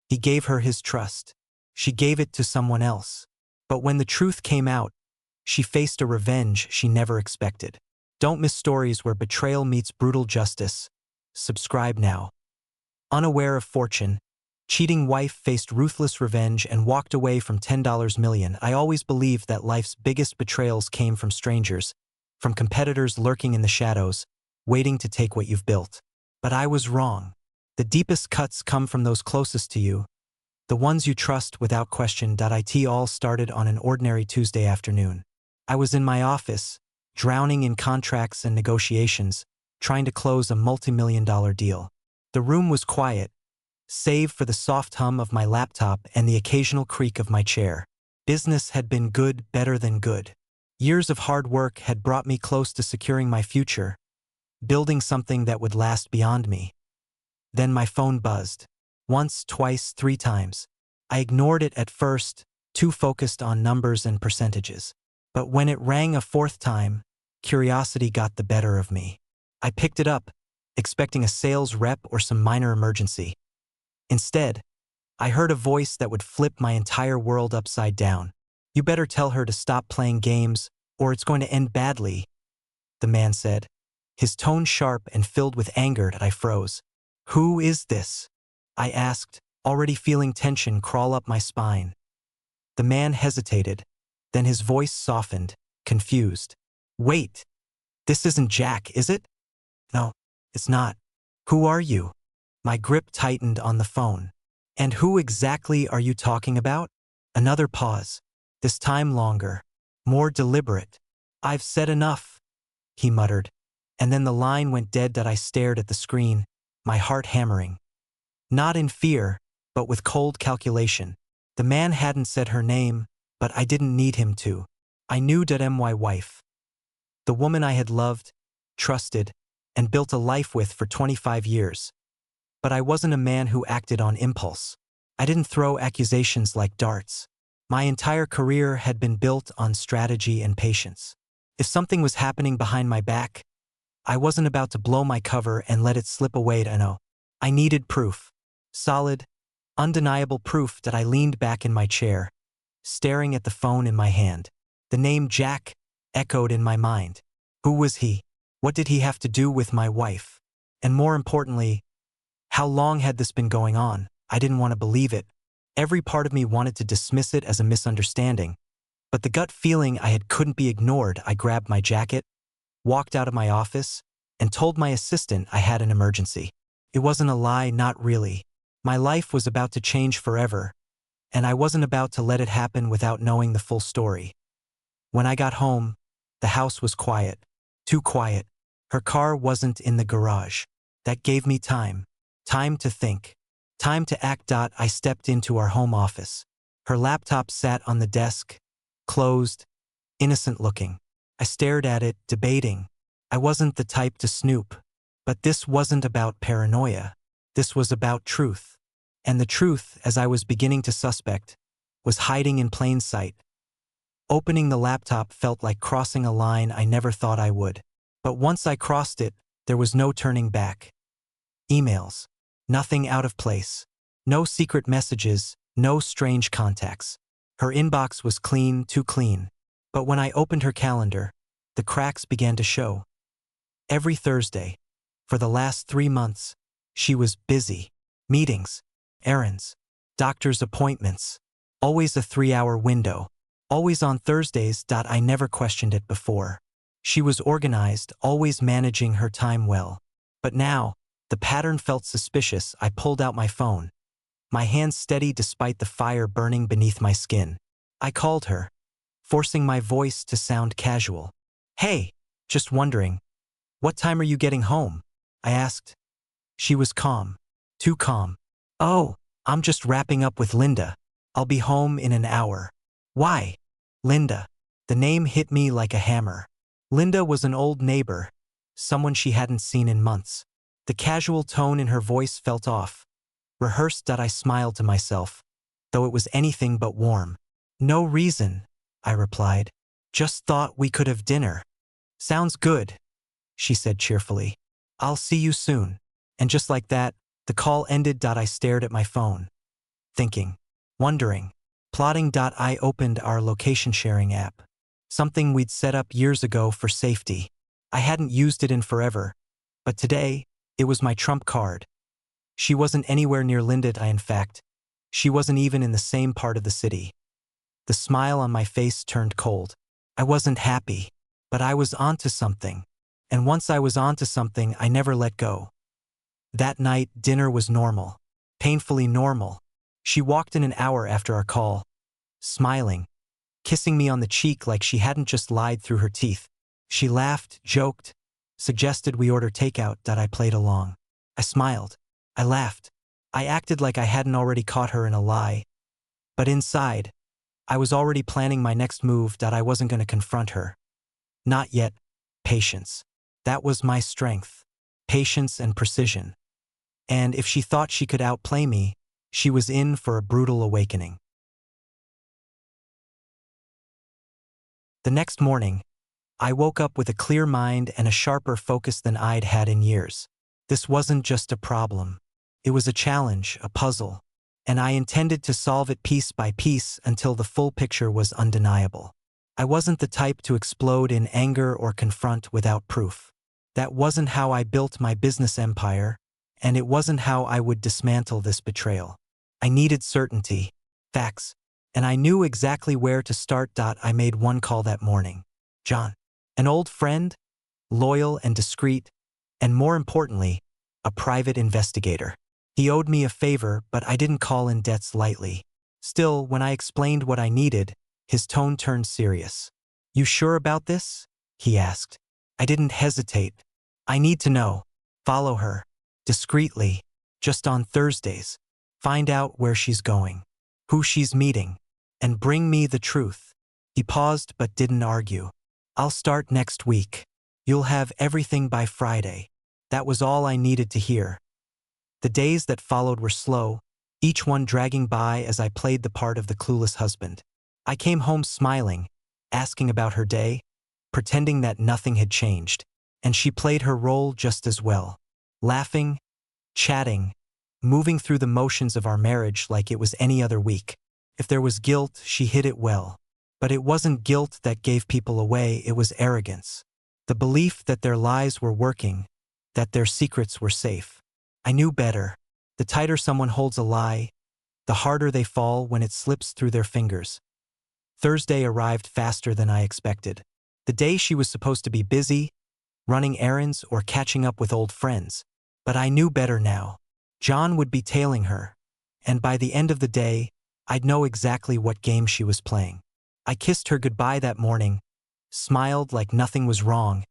He gave her his trust. She gave it to someone else. But when the truth came out, she faced a revenge she never expected. Don't miss stories where betrayal meets brutal justice. Subscribe now. Unaware of fortune, cheating wife faced ruthless revenge and walked away from $10 million. I always believed that life's biggest betrayals came from strangers, from competitors lurking in the shadows, waiting to take what you've built. But I was wrong. The deepest cuts come from those closest to you, the ones you trust without question. It all started on an ordinary Tuesday afternoon. I was in my office, drowning in contracts and negotiations, trying to close a multi-million-dollar deal. The room was quiet, save for the soft hum of my laptop and the occasional creak of my chair. Business had been good, better than good. Years of hard work had brought me close to securing my future, building something that would last beyond me. Then my phone buzzed. Once, twice, 3 times. I ignored it at first, too focused on numbers and percentages. But when it rang a 4th time, curiosity got the better of me. I picked it up, expecting a sales rep or some minor emergency. Instead, I heard a voice that would flip my entire world upside down. "You better tell her to stop playing games, or it's going to end badly," the man said, his tone sharp and filled with anger. I froze. "Who is this?" I asked, already feeling tension crawl up my spine. The man hesitated, then his voice softened, confused. "Wait, this isn't Jack, is it?" "No, it's not." "Who are you?" My grip tightened on the phone. "And who exactly are you talking about?" Another pause, this time longer, more deliberate. "I've said enough," he muttered, and then the line went dead. I stared at the screen, my heart hammering. Not in fear, but with cold calculation. The man hadn't said her name, but I didn't need him to. I knew my wife. The woman I had loved, trusted, and built a life with for 25 years. But I wasn't a man who acted on impulse. I didn't throw accusations like darts. My entire career had been built on strategy and patience. If something was happening behind my back, I wasn't about to blow my cover and let it slip away. I needed proof. Solid, undeniable proof. I leaned back in my chair, staring at the phone in my hand. The name Jack echoed in my mind. Who was he? What did he have to do with my wife? And more importantly, how long had this been going on? I didn't want to believe it. Every part of me wanted to dismiss it as a misunderstanding. But the gut feeling I had couldn't be ignored. I grabbed my jacket, walked out of my office, and told my assistant I had an emergency. It wasn't a lie, not really. My life was about to change forever, and I wasn't about to let it happen without knowing the full story. When I got home, the house was quiet. Too quiet. Her car wasn't in the garage. That gave me time. Time to think. Time to act. I stepped into our home office. Her laptop sat on the desk, closed, innocent looking. I stared at it, debating. I wasn't the type to snoop. But this wasn't about paranoia. This was about truth. And the truth, as I was beginning to suspect, was hiding in plain sight. Opening the laptop felt like crossing a line I never thought I would. But once I crossed it, there was no turning back. Emails. Nothing out of place. No secret messages, no strange contacts. Her inbox was clean, too clean. But when I opened her calendar, the cracks began to show. Every Thursday, for the last 3 months, she was busy. Meetings, errands, doctor's appointments. Always a 3-hour window. Always on Thursdays. I never questioned it before. She was organized, always managing her time well. But now, the pattern felt suspicious. I pulled out my phone, my hand steady despite the fire burning beneath my skin. I called her, forcing my voice to sound casual. "Hey, just wondering, what time are you getting home?" I asked. She was calm, too calm. "Oh, I'm just wrapping up with Linda. I'll be home in an hour." "Why?" Linda. The name hit me like a hammer. Linda was an old neighbor, someone she hadn't seen in months. The casual tone in her voice felt off. Rehearsed. I smiled to myself, though it was anything but warm. "No reason," I replied. "Just thought we could have dinner." "Sounds good," she said cheerfully. "I'll see you soon." And just like that, the call ended. I stared at my phone. thinking, wondering, plotting. I opened our location sharing app, something we'd set up years ago for safety. I hadn't used it in forever, but today, it was my trump card. She wasn't anywhere near Linda. In fact, she wasn't even in the same part of the city. The smile on my face turned cold. I wasn't happy, but I was onto something. And once I was onto something, I never let go. That night, dinner was normal. Painfully normal. She walked in an hour after our call, smiling, kissing me on the cheek like she hadn't just lied through her teeth. She laughed, joked, suggested we order takeout. I played along. I smiled. I laughed. I acted like I hadn't already caught her in a lie. But inside, I was already planning my next move. I wasn't going to confront her. Not yet. Patience. That was my strength. Patience and precision. And if she thought she could outplay me, she was in for a brutal awakening. The next morning, I woke up with a clear mind and a sharper focus than I'd had in years. This wasn't just a problem. It was a challenge, a puzzle, and I intended to solve it piece by piece until the full picture was undeniable. I wasn't the type to explode in anger or confront without proof. That wasn't how I built my business empire, and it wasn't how I would dismantle this betrayal. I needed certainty, facts, and I knew exactly where to start. I made one call that morning. John, an old friend, loyal and discreet, and more importantly, a private investigator. He owed me a favor, but I didn't call in debts lightly. Still, when I explained what I needed, his tone turned serious. "You sure about this?" he asked. I didn't hesitate. "I need to know. Follow her. Discreetly. Just on Thursdays. Find out where she's going. Who she's meeting. And bring me the truth." He paused but didn't argue. "I'll start next week. You'll have everything by Friday." That was all I needed to hear. The days that followed were slow, each one dragging by as I played the part of the clueless husband. I came home smiling, asking about her day, pretending that nothing had changed, and she played her role just as well. Laughing, chatting, moving through the motions of our marriage like it was any other week. If there was guilt, she hid it well. But it wasn't guilt that gave people away, it was arrogance. The belief that their lies were working, that their secrets were safe. I knew better. The tighter someone holds a lie, the harder they fall when it slips through their fingers. Thursday arrived faster than I expected. The day she was supposed to be busy, running errands or catching up with old friends. But I knew better now. John would be tailing her, and by the end of the day, I'd know exactly what game she was playing. I kissed her goodbye that morning, smiled like nothing was wrong,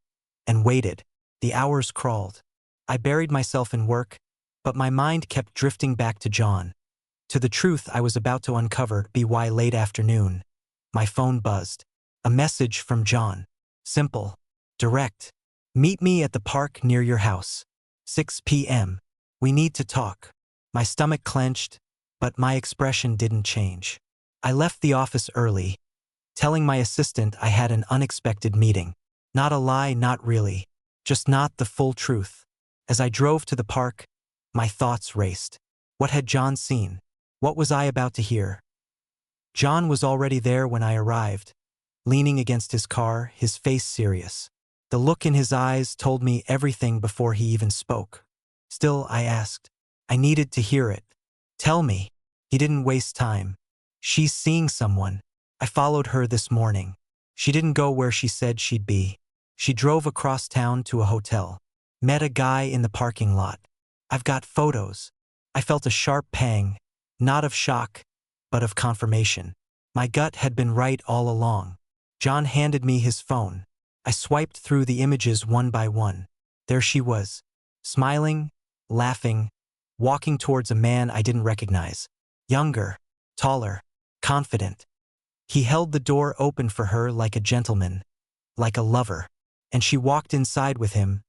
and waited. The hours crawled. I buried myself in work, but my mind kept drifting back to John. To the truth I was about to uncover. By late afternoon, my phone buzzed. A message from John. Simple. Direct. "Meet me at the park near your house. 6 p.m. We need to talk." My stomach clenched, but my expression didn't change. I left the office early, telling my assistant I had an unexpected meeting. Not a lie, not really. Just not the full truth. As I drove to the park, my thoughts raced. What had John seen? What was I about to hear? John was already there when I arrived, leaning against his car, his face serious. The look in his eyes told me everything before he even spoke. Still, I asked. I needed to hear it. "Tell me." He didn't waste time. "She's seeing someone. I followed her this morning. She didn't go where she said she'd be. She drove across town to a hotel. Met a guy in the parking lot. I've got photos." I felt a sharp pang, not of shock, but of confirmation. My gut had been right all along. John handed me his phone. I swiped through the images one by one. There she was, smiling, laughing, walking towards a man I didn't recognize. Younger, taller, confident. He held the door open for her like a gentleman, like a lover, and she walked inside with him,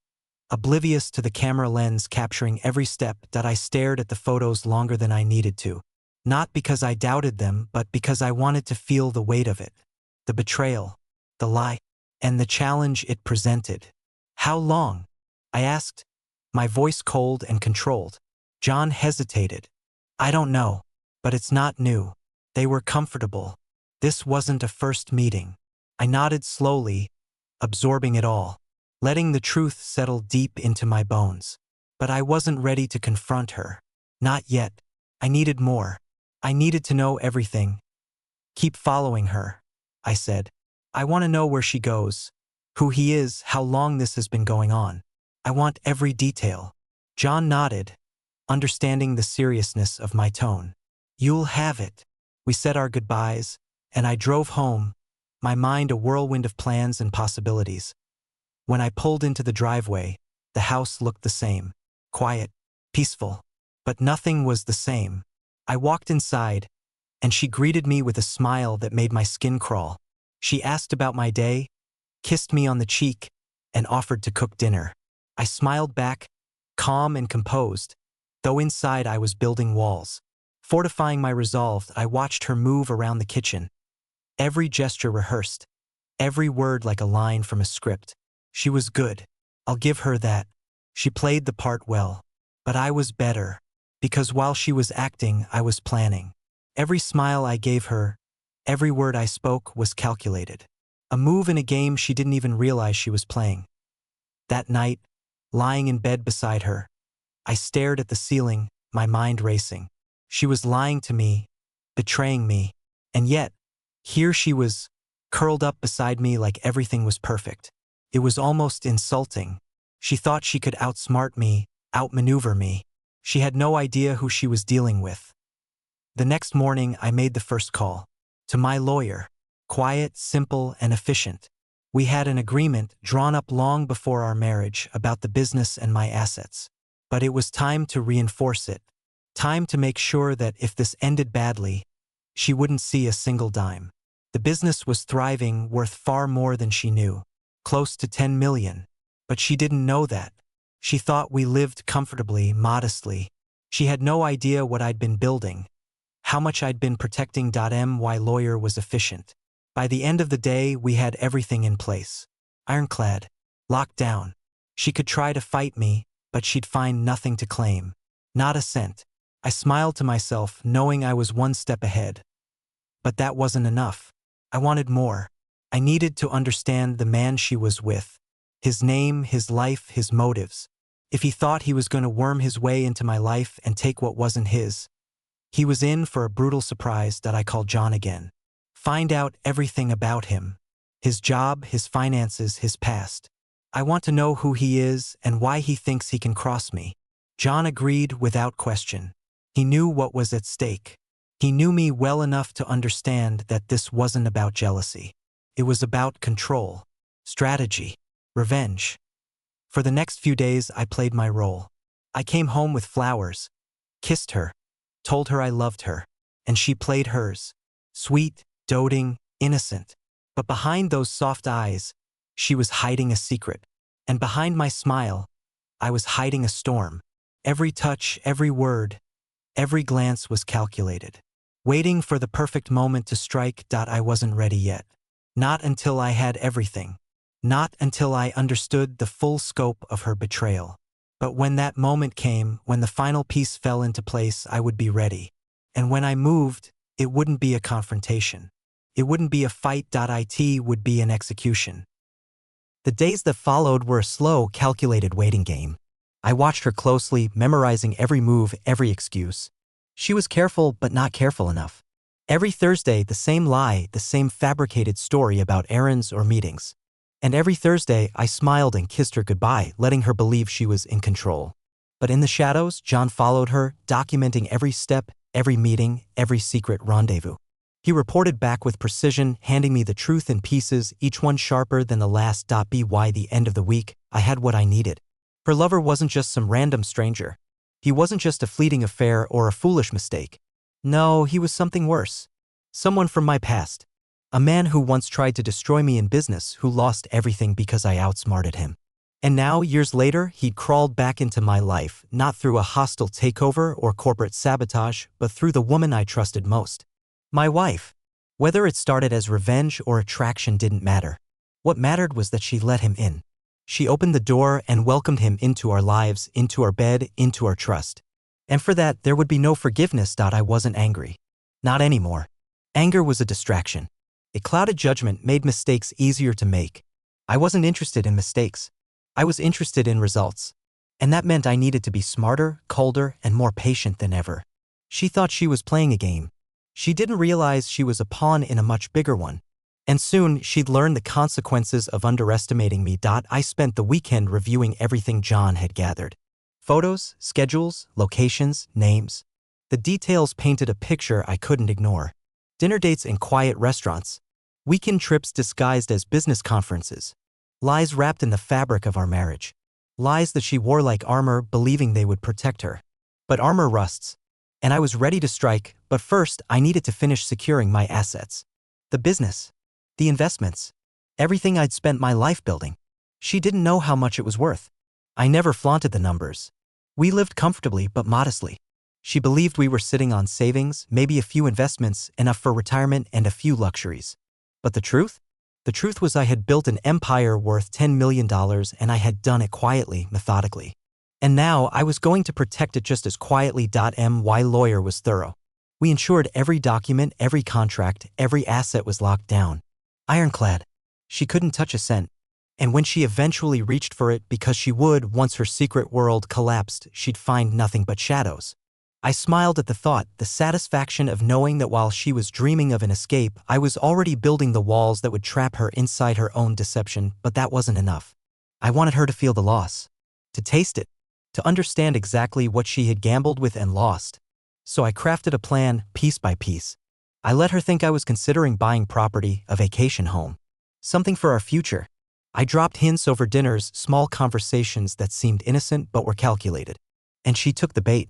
oblivious to the camera lens capturing every step. I stared at the photos longer than I needed to. Not because I doubted them, but because I wanted to feel the weight of it. The betrayal, the lie, and the challenge it presented. "How long?" I asked, my voice cold and controlled. John hesitated. "I don't know. But it's not new. They were comfortable. This wasn't a first meeting. I nodded slowly, absorbing it all, letting the truth settle deep into my bones. But I wasn't ready to confront her. Not yet. I needed more. I needed to know everything. Keep following her, I said. I want to know where she goes, who he is, how long this has been going on. I want every detail. John nodded, understanding the seriousness of my tone. You'll have it. We said our goodbyes, and I drove home, my mind a whirlwind of plans and possibilities. When I pulled into the driveway, the house looked the same, quiet, peaceful, but nothing was the same. I walked inside, and she greeted me with a smile that made my skin crawl. She asked about my day, kissed me on the cheek, and offered to cook dinner. I smiled back, calm and composed, though inside I was building walls. Fortifying my resolve, I watched her move around the kitchen. Every gesture rehearsed, every word like a line from a script. She was good. I'll give her that. She played the part well. But I was better, because while she was acting, I was planning. Every smile I gave her, every word I spoke was calculated. A move in a game she didn't even realize she was playing. That night, lying in bed beside her, I stared at the ceiling, my mind racing. She was lying to me, betraying me, and yet, here she was, curled up beside me like everything was perfect. It was almost insulting. She thought she could outsmart me, outmaneuver me. She had no idea who she was dealing with. The next morning, I made the first call. To my lawyer. Quiet, simple, and efficient. We had an agreement drawn up long before our marriage about the business and my assets. But it was time to reinforce it. Time to make sure that if this ended badly, she wouldn't see a single dime. The business was thriving, worth far more than she knew. Close to 10 million. But she didn't know that. She thought we lived comfortably, modestly. She had no idea what I'd been building. How much I'd been protecting. My lawyer was efficient. By the end of the day, we had everything in place. Ironclad. Locked down. She could try to fight me, but she'd find nothing to claim. Not a cent. I smiled to myself, knowing I was one step ahead. But that wasn't enough. I wanted more. I needed to understand the man she was with. His name, his life, his motives. If he thought he was going to worm his way into my life and take what wasn't his, he was in for a brutal surprise. I called John again. Find out everything about him. His job, his finances, his past. I want to know who he is and why he thinks he can cross me. John agreed without question. He knew what was at stake. He knew me well enough to understand that this wasn't about jealousy. It was about control, strategy, revenge. For the next few days, I played my role. I came home with flowers, kissed her, told her I loved her, and she played hers. Sweet, doting, innocent. But behind those soft eyes, she was hiding a secret. And behind my smile, I was hiding a storm. Every touch, every word, every glance was calculated. Waiting for the perfect moment to strike. I wasn't ready yet. Not until I had everything. Not until I understood the full scope of her betrayal. But when that moment came, when the final piece fell into place, I would be ready. And when I moved, it wouldn't be a confrontation. It wouldn't be a fight. It would be an execution. The days that followed were a slow, calculated waiting game. I watched her closely, memorizing every move, every excuse. She was careful, but not careful enough. Every Thursday, the same lie, the same fabricated story about errands or meetings. And every Thursday, I smiled and kissed her goodbye, letting her believe she was in control. But in the shadows, John followed her, documenting every step, every meeting, every secret rendezvous. He reported back with precision, handing me the truth in pieces, each one sharper than the last. By the end of the week, I had what I needed. Her lover wasn't just some random stranger. He wasn't just a fleeting affair or a foolish mistake. No, he was something worse. Someone from my past. A man who once tried to destroy me in business, who lost everything because I outsmarted him. And now, years later, he'd crawled back into my life, not through a hostile takeover or corporate sabotage, but through the woman I trusted most. My wife. Whether it started as revenge or attraction didn't matter. What mattered was that she let him in. She opened the door and welcomed him into our lives, into our bed, into our trust. And for that, there would be no forgiveness. I wasn't angry. Not anymore. Anger was a distraction. It clouded judgment, made mistakes easier to make. I wasn't interested in mistakes. I was interested in results. And that meant I needed to be smarter, colder, and more patient than ever. She thought she was playing a game. She didn't realize she was a pawn in a much bigger one. And soon, she'd learn the consequences of underestimating me. I spent the weekend reviewing everything John had gathered. Photos, schedules, locations, names. The details painted a picture I couldn't ignore. Dinner dates in quiet restaurants. Weekend trips disguised as business conferences. Lies wrapped in the fabric of our marriage. Lies that she wore like armor, believing they would protect her. But armor rusts. And I was ready to strike, but first I needed to finish securing my assets. The business. The investments. Everything I'd spent my life building. She didn't know how much it was worth. I never flaunted the numbers. We lived comfortably but modestly. She believed we were sitting on savings, maybe a few investments, enough for retirement and a few luxuries. But the truth? The truth was I had built an empire worth $10 million and I had done it quietly, methodically. And now I was going to protect it just as quietly. My lawyer was thorough. We ensured every document, every contract, every asset was locked down. Ironclad. She couldn't touch a cent. And when she eventually reached for it, because she would, once her secret world collapsed, she'd find nothing but shadows. I smiled at the thought, the satisfaction of knowing that while she was dreaming of an escape, I was already building the walls that would trap her inside her own deception. But that wasn't enough. I wanted her to feel the loss. To taste it. To understand exactly what she had gambled with and lost. So I crafted a plan, piece by piece. I let her think I was considering buying property, a vacation home. Something for our future. I dropped hints over dinners, small conversations that seemed innocent but were calculated. And she took the bait.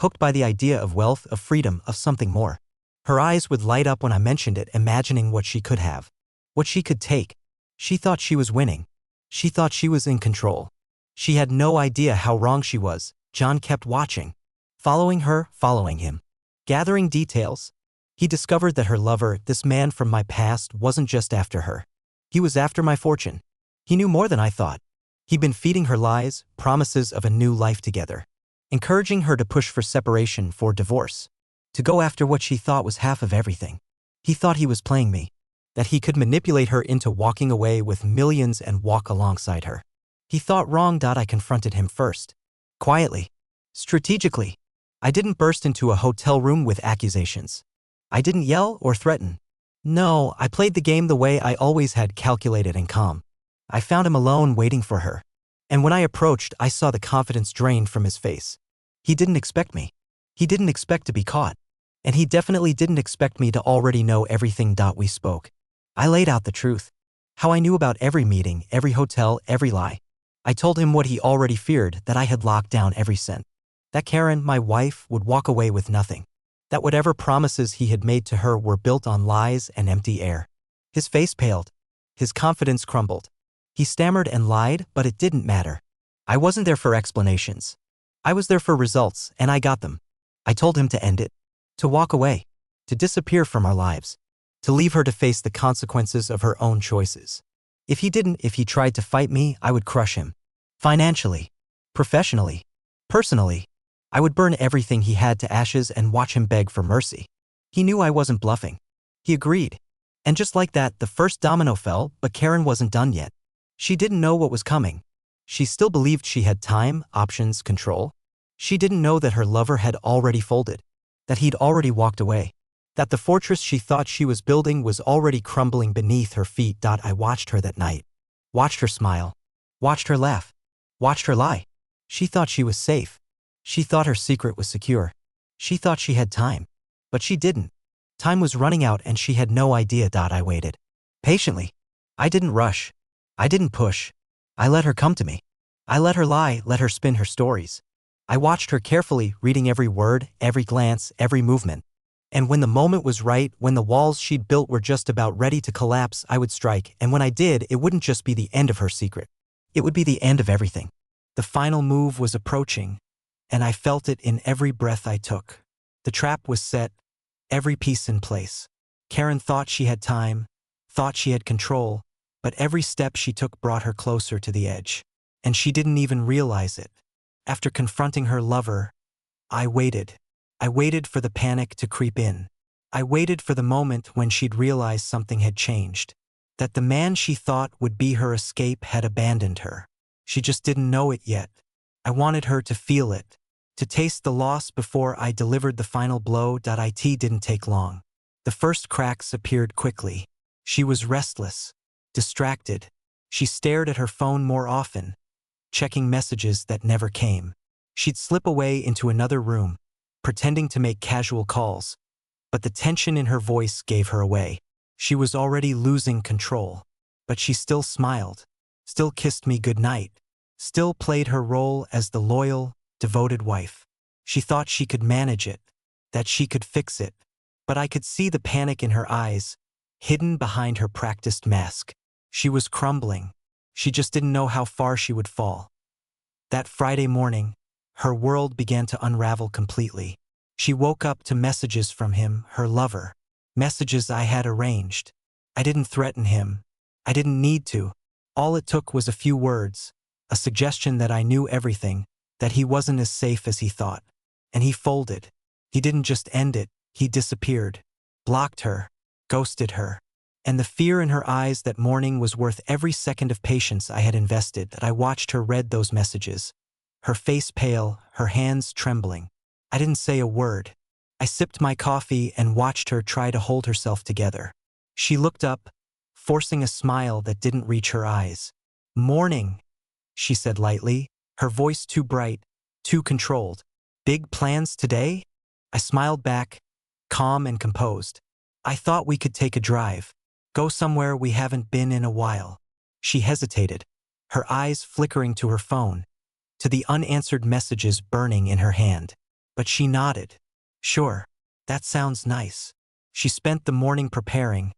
Hooked by the idea of wealth, of freedom, of something more. Her eyes would light up when I mentioned it, imagining what she could have. What she could take. She thought she was winning. She thought she was in control. She had no idea how wrong she was. John kept watching. Following her, following him. Gathering details. He discovered that her lover, this man from my past, wasn't just after her. He was after my fortune. He knew more than I thought. He'd been feeding her lies, promises of a new life together. Encouraging her to push for separation, for divorce. To go after what she thought was half of everything. He thought he was playing me. That he could manipulate her into walking away with millions and walk alongside her. He thought wrong. I confronted him first. Quietly. Strategically. I didn't burst into a hotel room with accusations. I didn't yell or threaten. No, I played the game the way I always had, calculated and calm. I found him alone waiting for her. And when I approached, I saw the confidence drained from his face. He didn't expect me. He didn't expect to be caught. And he definitely didn't expect me to already know everything. We spoke. I laid out the truth. How I knew about every meeting, every hotel, every lie. I told him what he already feared, that I had locked down every cent. That Karen, my wife, would walk away with nothing. That whatever promises he had made to her were built on lies and empty air. His face paled. His confidence crumbled. He stammered and lied, but it didn't matter. I wasn't there for explanations. I was there for results, and I got them. I told him to end it. To walk away. To disappear from our lives. To leave her to face the consequences of her own choices. If he tried to fight me, I would crush him. Financially. Professionally. Personally. I would burn everything he had to ashes and watch him beg for mercy. He knew I wasn't bluffing. He agreed. And just like that, the first domino fell, but Karen wasn't done yet. She didn't know what was coming. She still believed she had time, options, control. She didn't know that her lover had already folded. That he'd already walked away. That the fortress she thought she was building was already crumbling beneath her feet. I watched her that night. Watched her smile. Watched her laugh. Watched her lie. She thought she was safe. She thought her secret was secure. She thought she had time. But she didn't. Time was running out and she had no idea. I waited. Patiently. I didn't rush. I didn't push. I let her come to me. I let her lie, let her spin her stories. I watched her carefully, reading every word, every glance, every movement. And when the moment was right, when the walls she'd built were just about ready to collapse, I would strike, and when I did, it wouldn't just be the end of her secret. It would be the end of everything. The final move was approaching, and I felt it in every breath I took. The trap was set, every piece in place. Karen thought she had time, thought she had control, but every step she took brought her closer to the edge. And she didn't even realize it. After confronting her lover, I waited. I waited for the panic to creep in. I waited for the moment when she'd realize something had changed. That the man she thought would be her escape had abandoned her. She just didn't know it yet. I wanted her to feel it, to taste the loss before I delivered the final blow. It didn't take long. The first cracks appeared quickly. She was restless, distracted. She stared at her phone more often, checking messages that never came. She'd slip away into another room, pretending to make casual calls, but the tension in her voice gave her away. She was already losing control, but she still smiled, still kissed me goodnight, still played her role as the loyal, devoted wife. She thought she could manage it, that she could fix it, but I could see the panic in her eyes, hidden behind her practiced mask. She was crumbling. She just didn't know how far she would fall. That Friday morning, her world began to unravel completely. She woke up to messages from him, her lover. Messages I had arranged. I didn't threaten him. I didn't need to. All it took was a few words, a suggestion that I knew everything, that he wasn't as safe as he thought. And he folded. He didn't just end it, he disappeared. Blocked her. Ghosted her. And the fear in her eyes that morning was worth every second of patience I had invested. That I watched her read those messages. Her face pale, her hands trembling. I didn't say a word. I sipped my coffee and watched her try to hold herself together. She looked up, forcing a smile that didn't reach her eyes. "Morning," she said lightly, her voice too bright, too controlled. "Big plans today?" I smiled back, calm and composed. "I thought we could take a drive. Go somewhere we haven't been in a while." She hesitated, her eyes flickering to her phone, to the unanswered messages burning in her hand. But she nodded. "Sure, that sounds nice." She spent the morning preparing,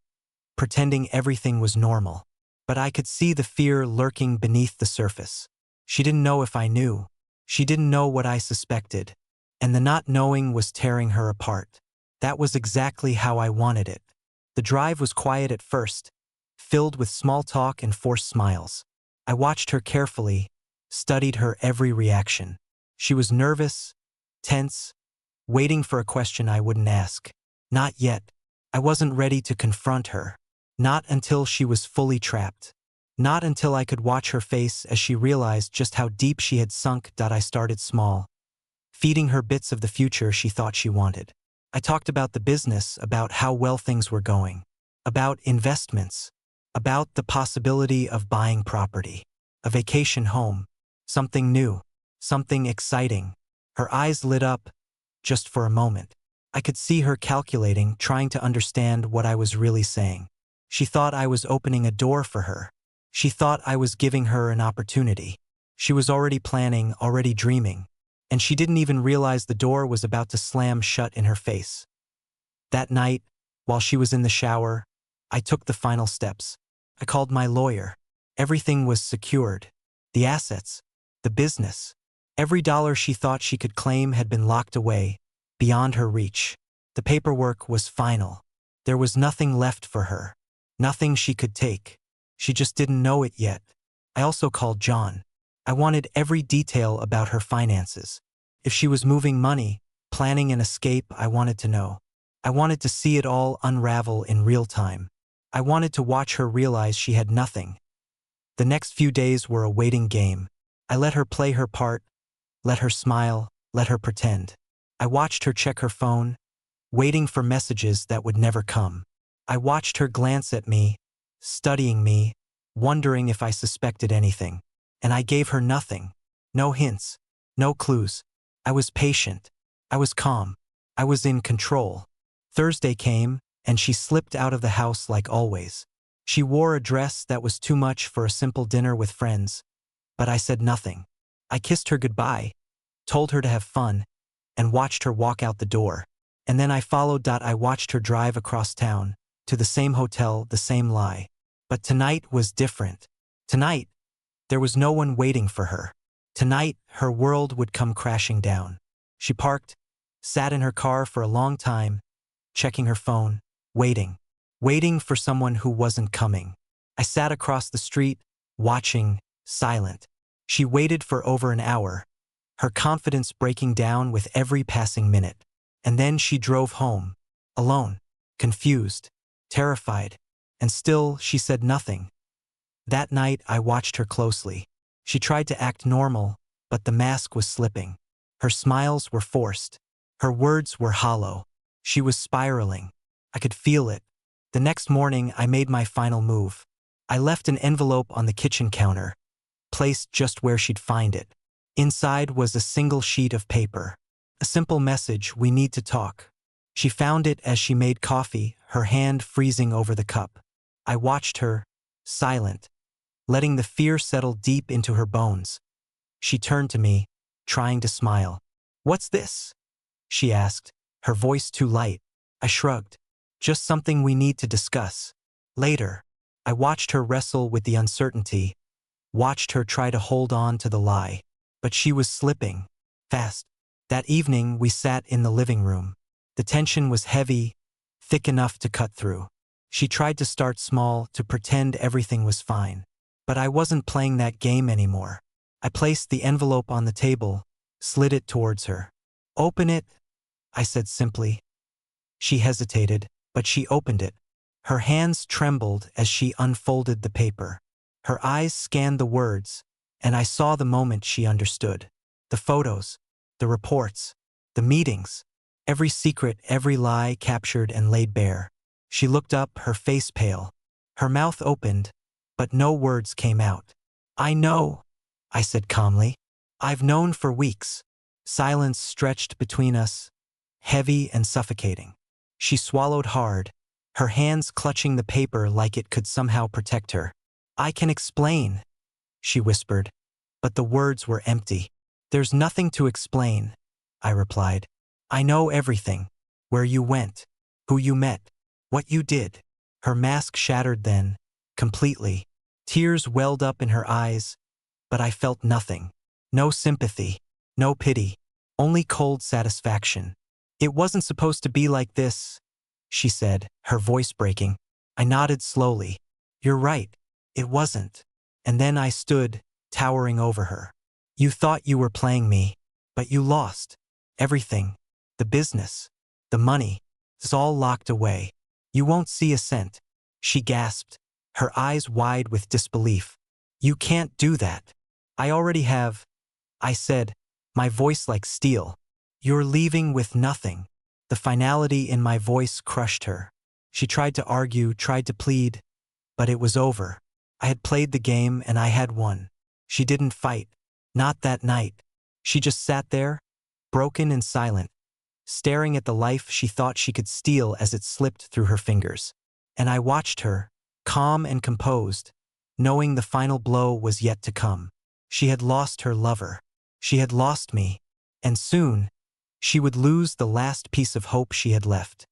pretending everything was normal. But I could see the fear lurking beneath the surface. She didn't know if I knew. She didn't know what I suspected. And the not knowing was tearing her apart. That was exactly how I wanted it. The drive was quiet at first, filled with small talk and forced smiles. I watched her carefully, studied her every reaction. She was nervous, tense, waiting for a question I wouldn't ask. Not yet. I wasn't ready to confront her. Not until she was fully trapped. Not until I could watch her face as she realized just how deep she had sunk. I started small, feeding her bits of the future she thought she wanted. I talked about the business, about how well things were going, about investments, about the possibility of buying property, a vacation home, something new, something exciting. Her eyes lit up, just for a moment. I could see her calculating, trying to understand what I was really saying. She thought I was opening a door for her. She thought I was giving her an opportunity. She was already planning, already dreaming, and she didn't even realize the door was about to slam shut in her face. That night, while she was in the shower, I took the final steps. I called my lawyer. Everything was secured. The assets, the business. Every dollar she thought she could claim had been locked away, beyond her reach. The paperwork was final. There was nothing left for her. Nothing she could take. She just didn't know it yet. I also called John. I wanted every detail about her finances. If she was moving money, planning an escape, I wanted to know. I wanted to see it all unravel in real time. I wanted to watch her realize she had nothing. The next few days were a waiting game. I let her play her part, let her smile, let her pretend. I watched her check her phone, waiting for messages that would never come. I watched her glance at me, studying me, wondering if I suspected anything. And I gave her nothing. No hints, no clues. I was patient. I was calm. I was in control. Thursday came, and she slipped out of the house like always. She wore a dress that was too much for a simple dinner with friends, but I said nothing. I kissed her goodbye, told her to have fun, and watched her walk out the door. And then I followed. I watched her drive across town, to the same hotel, the same lie. But tonight was different. Tonight, there was no one waiting for her. Tonight, her world would come crashing down. She parked, sat in her car for a long time, checking her phone, waiting for someone who wasn't coming. I sat across the street, watching, silent. She waited for over an hour, her confidence breaking down with every passing minute. And then she drove home, alone, confused, terrified, and still she said nothing. That night I watched her closely. She tried to act normal, but the mask was slipping. Her smiles were forced. Her words were hollow. She was spiraling. I could feel it. The next morning I made my final move. I left an envelope on the kitchen counter, placed just where she'd find it. Inside was a single sheet of paper. A simple message: "We need to talk." She found it as she made coffee, her hand freezing over the cup. I watched her, silent, letting the fear settle deep into her bones. She turned to me, trying to smile. "What's this?" she asked, her voice too light. I shrugged. "Just something we need to discuss later." I watched her wrestle with the uncertainty, watched her try to hold on to the lie. But she was slipping, fast. That evening we sat in the living room. The tension was heavy, thick enough to cut through. She tried to start small, to pretend everything was fine. But I wasn't playing that game anymore. I placed the envelope on the table, slid it towards her. "Open it," I said simply. She hesitated, but she opened it. Her hands trembled as she unfolded the paper. Her eyes scanned the words, and I saw the moment she understood. The photos, the reports, the meetings, every secret, every lie captured and laid bare. She looked up, her face pale. Her mouth opened, but no words came out. "I know," I said calmly. "I've known for weeks." Silence stretched between us, heavy and suffocating. She swallowed hard, her hands clutching the paper like it could somehow protect her. "I can explain," she whispered, but the words were empty. "There's nothing to explain," I replied. "I know everything. Where you went, who you met, what you did." Her mask shattered then, completely. Tears welled up in her eyes, but I felt nothing. No sympathy, no pity, only cold satisfaction. "It wasn't supposed to be like this," she said, her voice breaking. I nodded slowly. "You're right, it wasn't." And then I stood, towering over her. "You thought you were playing me, but you lost. Everything. The business. The money. It's all locked away. You won't see a cent." She gasped, her eyes wide with disbelief. "You can't do that." "I already have," I said, my voice like steel. "You're leaving with nothing." The finality in my voice crushed her. She tried to argue, tried to plead, but it was over. I had played the game and I had won. She didn't fight. Not that night. She just sat there, broken and silent, staring at the life she thought she could steal as it slipped through her fingers. And I watched her, calm and composed, knowing the final blow was yet to come. She had lost her lover. She had lost me. And soon, she would lose the last piece of hope she had left.